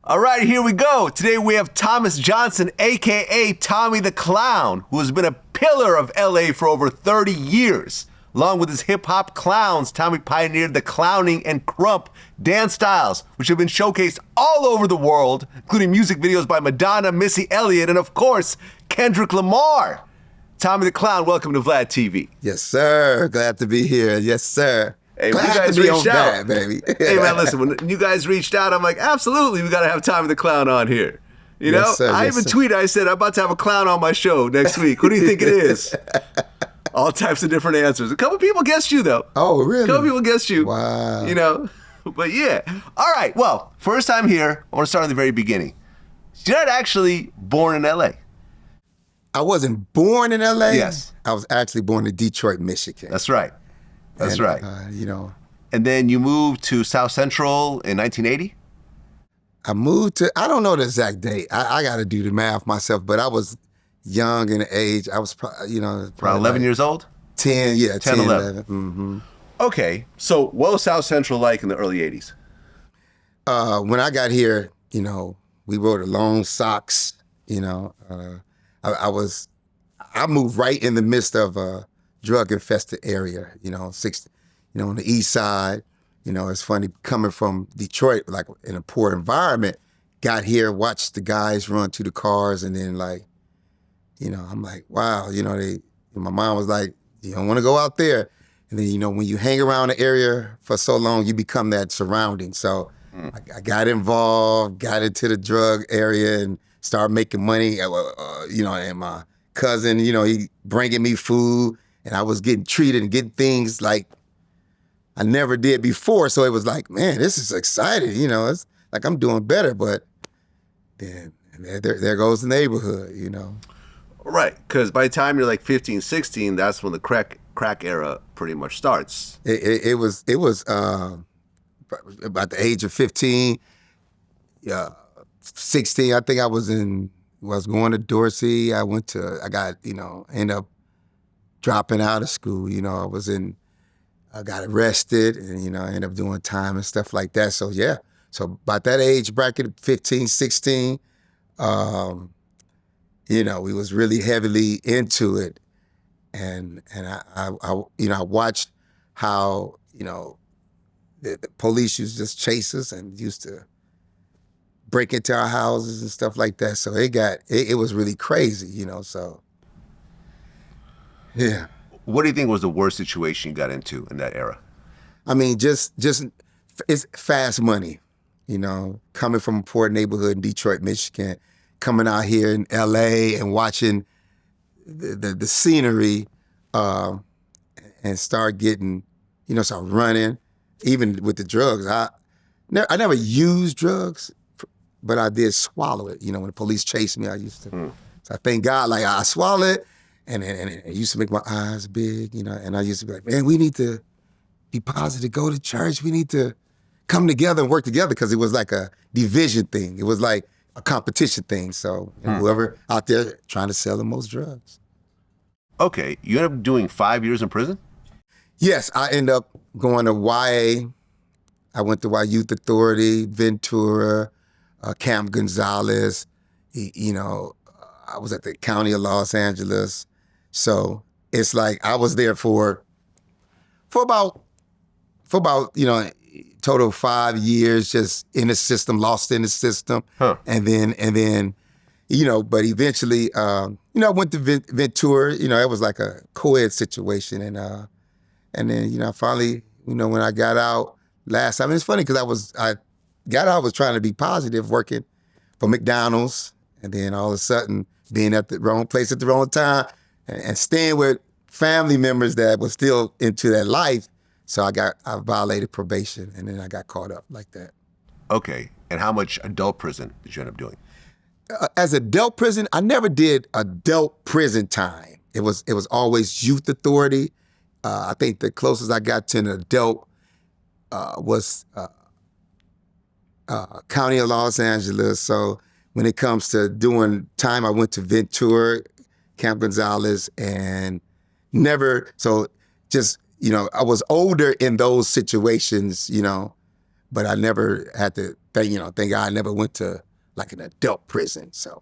All right, here we go. Today we have Thomas Johnson, a.k.a. Tommy the Clown, who has been a pillar of L.A. for over 30 years. Along with his hip-hop clowns, Tommy pioneered the clowning and krump dance styles, which have been showcased all over the world, including music videos by Madonna, Missy Elliott, and of course, Kendrick Lamar. Tommy the Clown, welcome to Vlad TV. Yes, sir. Glad to be here. Yes, sir. Hey, glad when you guys to be reached on out, that, baby. Hey, man, listen, when you guys reached out, I'm like, absolutely, we got to have Tommy the Clown on here. You know, yes, sir, I even tweeted, I said, I'm about to have a clown on my show next week. Who do you think it is? All types of different answers. A couple people guessed you, though. Oh, really? A couple people guessed you. Wow. You know, but yeah. All right, well, first time here, I want to start at the very beginning. You're not actually born in L.A. I wasn't born in L.A.? Yes. I was actually born in Detroit, Michigan. That's right. That's right. You know. And then you moved to South Central in 1980? I moved to, I don't know the exact date. I got to do the math myself, but I was young in age. I was probably, you know. Around 11 like years old? 10, yeah, 10, 11. Mm-hmm. Okay, so what was South Central like in the early 80s? When I got here, you know, we wore the long socks, you know. I moved right in the midst of a drug-infested area, you know, on the east side. You know, it's funny, coming from Detroit, like in a poor environment, got here, watched the guys run to the cars, and then like, you know, I'm like, wow, you know, my mom was like, you don't want to go out there. And then, you know, when you hang around the area for so long, you become that surrounding. So I got involved, got into the drug area and started making money, you know, and my cousin, you know, he bringing me food, and I was getting treated and getting things like I never did before. So it was like, man, this is exciting. You know, it's like I'm doing better. But then there goes the neighborhood, you know. Right, because by the time you're like 15, 16, that's when the crack era pretty much starts. It was about the age of 15, 16. I think I was going to Dorsey. I ended up dropping out of school. You know, I got arrested, and, you know, I ended up doing time and stuff like that. So, yeah. So about that age bracket, 15, 16, you know, we was really heavily into it. And I you know, I watched how, you know, the police used to just chase us and used to break into our houses and stuff like that. So it was really crazy, you know, so, yeah. What do you think was the worst situation you got into in that era? I mean, just it's fast money, you know, coming from a poor neighborhood in Detroit, Michigan, coming out here in L.A. and watching the scenery and start getting, you know, start running, even with the drugs. I never used drugs, but I did swallow it. You know, when the police chased me, I used to. So I thank God, like, I swallowed it. And it used to make my eyes big, you know, and I used to be like, man, we need to be positive, go to church. We need to come together and work together, because it was like a division thing. It was like a competition thing. So whoever out there trying to sell the most drugs. Okay, you ended up doing 5 years in prison? Yes, I ended up going to YA. I went to Y Youth Authority, Ventura, Camp Gonzalez. You know, I was at the County of Los Angeles. So it's like I was there for about, you know, total 5 years, just in the system, lost in the system. And then, you know, but eventually, you know, I went to Ventura. You know, it was like a co-ed situation. And then, you know, finally, you know, when I got out last time, it's funny because I got out, I was trying to be positive, working for McDonald's, and then all of a sudden being at the wrong place at the wrong time, and staying with family members that were still into that life. So I violated probation, and then I got caught up like that. Okay, and how much adult prison did you end up doing? As adult prison, I never did adult prison time. It was always youth authority. I think the closest I got to an adult was County of Los Angeles. So when it comes to doing time, I went to Ventura, Camp Gonzalez, and never, so just, you know, I was older in those situations, you know, but I never had to, thank God I never went to like an adult prison. So,